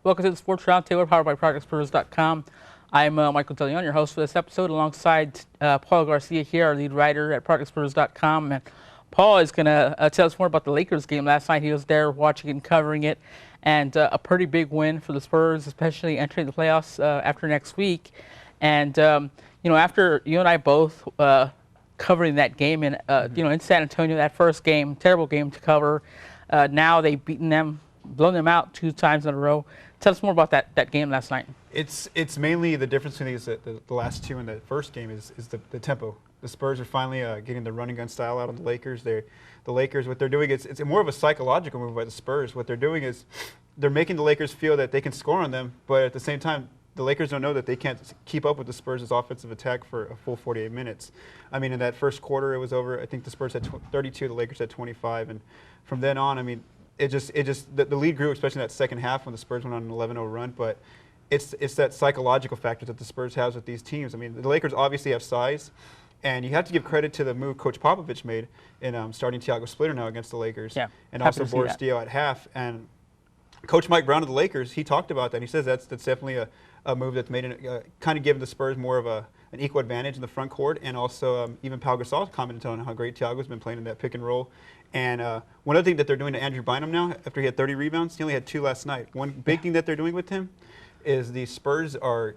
Welcome to the Sports Roundtable, powered by ProjectSpurs.com. I'm Michael DeLeon, your host for this episode, alongside Paul Garcia here, our lead writer at ProjectSpurs.com. And Paul is going to tell us more about the Lakers game last night. He was there watching and covering it, and a pretty big win for the Spurs, especially entering the playoffs after next week. And after you and I both covering that game in in San Antonio, that first game, terrible game to cover. Now they've beaten them, blown them out 2 times in a row. Tell us more about that game last night. It's mainly the difference between the last two and the first game is the tempo. The Spurs are finally getting the running gun style out on the Lakers. The Lakers, what they're doing, it's more of a psychological move by the Spurs. What they're doing is they're making the Lakers feel that they can score on them, but at the same time, the Lakers don't know that they can't keep up with the Spurs' offensive attack for a full 48 minutes. I mean, in that first quarter, it was over. I think the Spurs had 32, the Lakers had 25, and from then on, I mean, the lead grew, especially in that second half when the Spurs went on an 11-0 run. But it's that psychological factor that the Spurs has with these teams. I mean, the Lakers obviously have size, and you have to give credit to the move Coach Popovich made in starting Thiago Splitter now against the Lakers, and also Boris Dio at half. And Coach Mike Brown of the Lakers, he talked about that. He says that's definitely a move that's made kind of given the Spurs more of an equal advantage in the front court, and also even Pau Gasol commented on how great Thiago's been playing in that pick and roll. And one other thing that they're doing to Andrew Bynum now, after he had 30 rebounds, he only had 2 last night. One big thing that they're doing with him is the Spurs are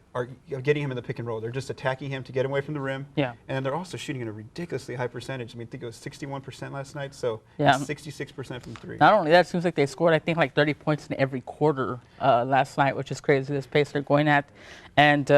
getting him in the pick and roll. They're just attacking him to get him away from the rim. Yeah. And then they're also shooting at a ridiculously high percentage. I mean, I think it was 61% last night, so 66% from 3. Not only that, it seems like they scored, I think, like 30 points in every quarter last night, which is crazy, this pace they're going at. And,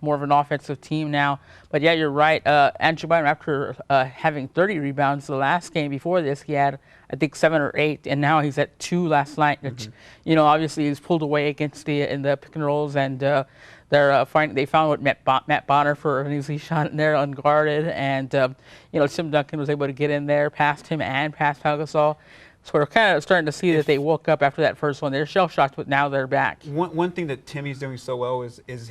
more of an offensive team now. But, yeah, you're right. Andrew Bynum, after having 30 rebounds the last game before this, he had, I think, 7 or 8, and now he's at 2 last night, which, obviously he's pulled away against in the pick and rolls, and they found what Matt Bonner for an easy shot in there unguarded, and, Tim Duncan was able to get in there, past him and past Pau Gasol. So we're kind of starting to see that they woke up after that first one. They're shell shocked, but now they're back. One thing that Timmy's doing so well is his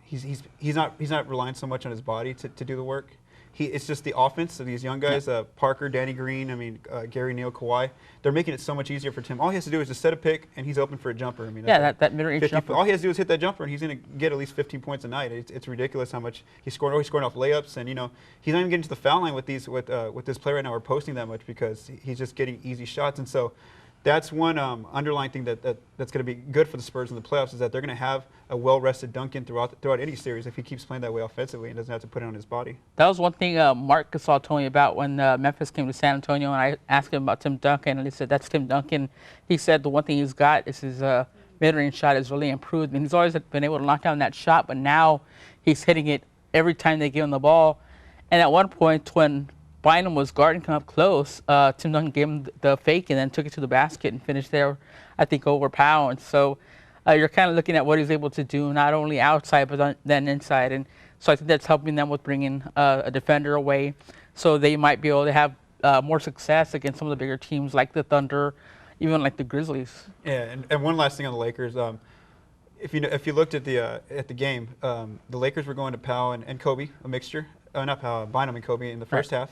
he's not relying so much on his body to do the work. It's just the offense of these young guys, Parker, Danny Green, Gary Neal, Kawhi. They're making it so much easier for Tim. All he has to do is just set a pick, and he's open for a jumper. I mean, that mid-range jumper. All he has to do is hit that jumper, and he's going to get at least 15 points a night. It's ridiculous how much he's scoring. He's scoring off layups, and he's not even getting to the foul line with this player right now. We're posting that much because he's just getting easy shots, and so. That's one underlying thing that's going to be good for the Spurs in the playoffs is that they're going to have a well-rested Duncan throughout any series if he keeps playing that way offensively and doesn't have to put it on his body. That was one thing Mark Gasol told me about when Memphis came to San Antonio, and I asked him about Tim Duncan, and he said, that's Tim Duncan. He said the one thing he's got is his mid-range shot has really improved, and he's always been able to knock down that shot, but now he's hitting it every time they give him the ball. And at one point when Bynum was guarding him up close, Tim Duncan gave him the fake and then took it to the basket and finished there, I think, over Powell. And so you're kind of looking at what he's able to do, not only outside but then inside. And so I think that's helping them with bringing a defender away, so they might be able to have more success against some of the bigger teams like the Thunder, even like the Grizzlies. Yeah, and one last thing on the Lakers. If you looked at the game, the Lakers were going to Powell and Kobe, a mixture. Not Powell, Bynum and Kobe in the first half.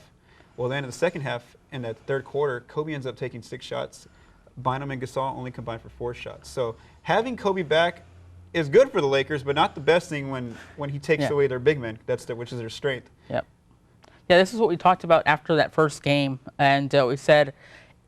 Well, then in the second half, in that third quarter, Kobe ends up taking 6 shots. Bynum and Gasol only combined for 4 shots. So having Kobe back is good for the Lakers, but not the best thing when he takes away their big men, which is their strength. Yep. Yeah, this is what we talked about after that first game, and we said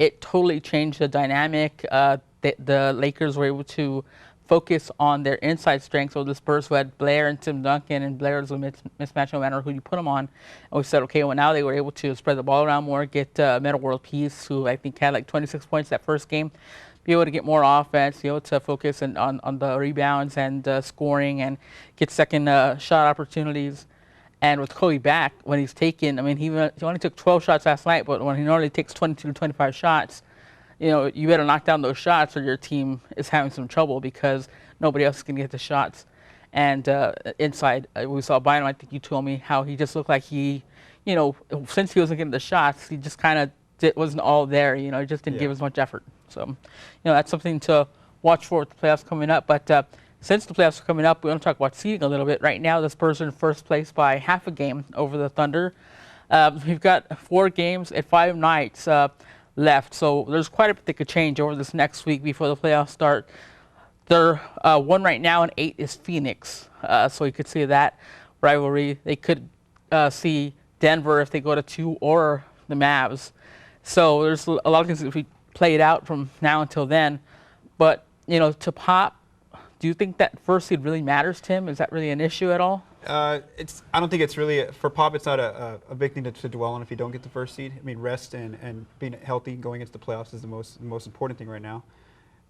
it totally changed the dynamic. The Lakers were able to focus on their inside strengths. So the Spurs who had Blair and Tim Duncan, and Blair was a mismatch no matter who you put him on. And we said, okay, well, now they were able to spread the ball around more, get Metta World Peace, who I think had like 26 points that first game, be able to get more offense, be able to focus on the rebounds and scoring and get second shot opportunities. And with Kobe back, when he's taken, I mean, he only took 12 shots last night, but when he normally takes 22 to 25 shots, you better knock down those shots or your team is having some trouble because nobody else can get the shots. And inside, we saw Bynum, I think you told me how he just looked like he, since he wasn't getting the shots, he just kind of wasn't all there, he just didn't give as much effort. So, that's something to watch for with the playoffs coming up. But since the playoffs are coming up, we want to talk about seeding a little bit. Right now, the Spurs are in first place by half a game over the Thunder. We've got 4 games at 5 nights left, so there's quite a bit that could change over this next week before the playoffs start. They're 1 right now, and 8 is Phoenix. So you could see that rivalry. They could see Denver if they go to 2, or the Mavs. So there's a lot of things that we played out from now until then. But to Pop, do you think that first seed really matters to him? Is that really an issue at all? I don't think it's really for Pop. It's not a big thing to dwell on if you don't get the first seed. I mean, rest and being healthy going into the playoffs is the most important thing right now.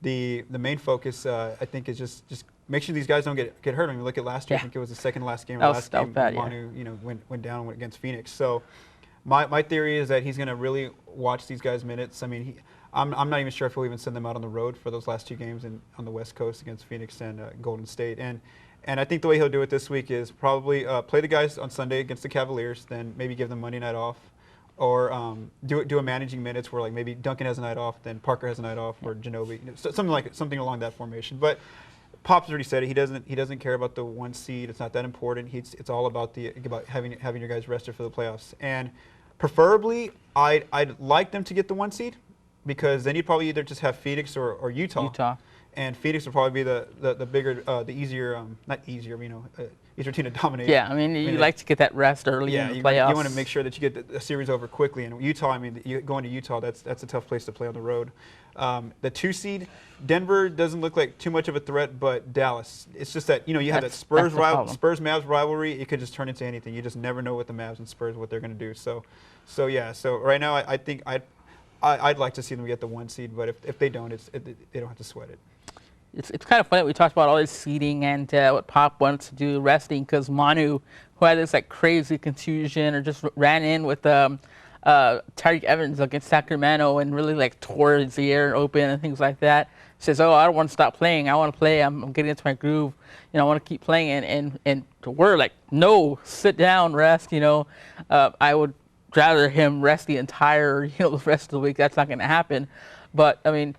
The main focus, I think, is just make sure these guys don't get hurt. I mean, look at last year. I think it was the second last game. Last game, bad, Manu, went down against Phoenix. So, my theory is that he's going to really watch these guys' minutes. I mean, I'm not even sure if he'll even send them out on the road for those last 2 games on the West Coast against Phoenix and Golden State. And I think the way he'll do it this week is probably play the guys on Sunday against the Cavaliers, then maybe give them Monday night off, or do a managing minutes where like maybe Duncan has a night off, then Parker has a night off, or Ginobili, something along that formation. But Pop's already said it. He doesn't care about the 1 seed. It's not that important. It's all about having your guys rested for the playoffs. And preferably, I'd like them to get the 1 seed, because then you'd probably either just have Phoenix or Utah. And Phoenix would probably be the bigger, the easier, not easier, easier team to dominate. Yeah, I mean, you like to get that rest early in the playoffs. You want to make sure that you get the series over quickly. And Utah, I mean, going to Utah, that's a tough place to play on the road. The 2 seed, Denver doesn't look like too much of a threat, but Dallas. It's just that you have that Spurs Mavs rivalry. It could just turn into anything. You just never know with the Mavs and Spurs what they're going to do. So right now I think I'd like to see them get the 1 seed, but if they don't, they don't have to sweat it. It's kind of funny that we talked about all this seeding and what Pop wants to do resting, because Manu, who had this like crazy contusion or just ran in with Tyreek Evans against Sacramento and really like tore his ear open and things like that, says, "Oh, I don't want to stop playing. I want to play. I'm getting into my groove. I want to keep playing." And we're like, "No, sit down, rest." I would rather him rest the entire the rest of the week. That's not going to happen. But I mean,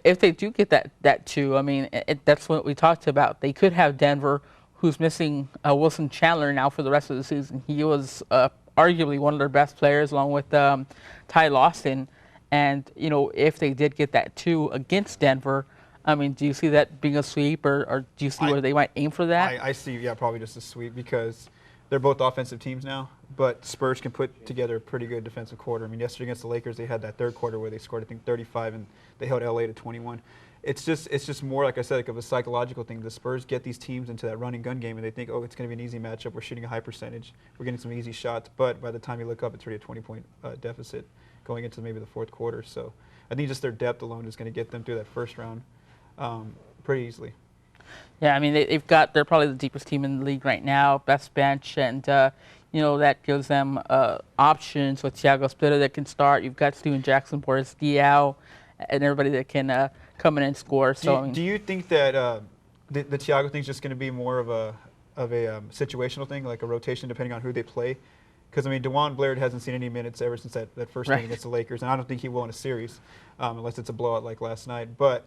if they do get that 2, I mean, that's what we talked about. They could have Denver, who's missing Wilson Chandler now for the rest of the season. He was arguably one of their best players, along with Ty Lawson. And if they did get that 2 against Denver, I mean, do you see that being a sweep, or do you see where they might aim for that? I see, probably just a sweep, because they're both offensive teams now, but Spurs can put together a pretty good defensive quarter. I mean, yesterday against the Lakers, they had that 3rd quarter where they scored, I think, 35, and they held LA to 21. It's just more, like I said, like of a psychological thing. The Spurs get these teams into that run and gun game, and they think, oh, it's going to be an easy matchup. We're shooting a high percentage. We're getting some easy shots. But by the time you look up, it's already a 20-point deficit going into maybe the 4th quarter. So I think just their depth alone is going to get them through that first round pretty easily. Yeah, I mean, they're probably the deepest team in the league right now, best bench, and that gives them options with Thiago Splitter that can start. You've got Steven Jackson, Boris Diaw, and everybody that can come in and score. So do you think that the Thiago thing is just going to be more of a situational thing, like a rotation depending on who they play? Because I mean, DeJuan Blair hasn't seen any minutes ever since that first game against the Lakers, and I don't think he will in a series unless it's a blowout like last night. But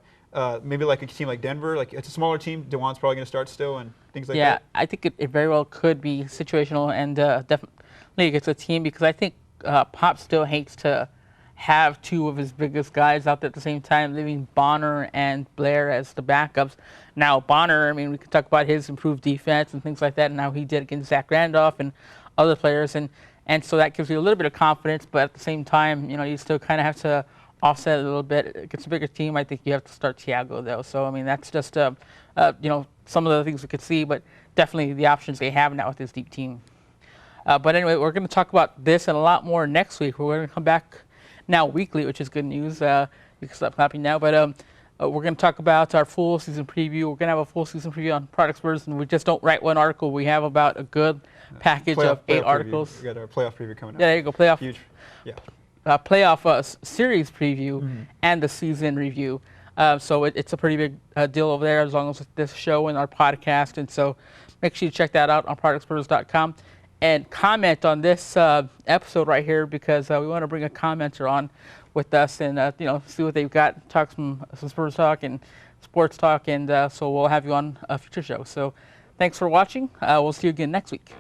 maybe like a team like Denver, like it's a smaller team. DeJuan's probably going to start still and things like that. Yeah, I think it very well could be situational, and definitely against a team, because I think Pop still hates to have 2 of his biggest guys out there at the same time, leaving Bonner and Blair as the backups. Now, Bonner, I mean, we could talk about his improved defense and things like that, and how he did against Zach Randolph and other players, and so that gives you a little bit of confidence, but at the same time, you still kind of have to offset a little bit. Against a bigger team, I think you have to start Thiago, though. So, I mean, that's just, some of the things we could see, but definitely the options they have now with this deep team. But anyway, we're going to talk about this and a lot more next week. We're going to come back now weekly, which is good news. You can stop clapping now. But we're going to talk about our full season preview. We're going to have a full season preview on ProjectSpurs, and we just don't write one article. We have about a good package of 8 articles. We got our playoff preview coming up. Yeah, there you go. Playoff. Huge. Yeah. Playoff series preview and the season review. So it's a pretty big deal over there, as long as with this show and our podcast. And so make sure you check that out on ProjectSpurs.com. And comment on this episode right here, because we want to bring a commenter on with us and see what they've got, talk some Spurs talk and sports talk, and so we'll have you on a future show. So thanks for watching. We'll see you again next week.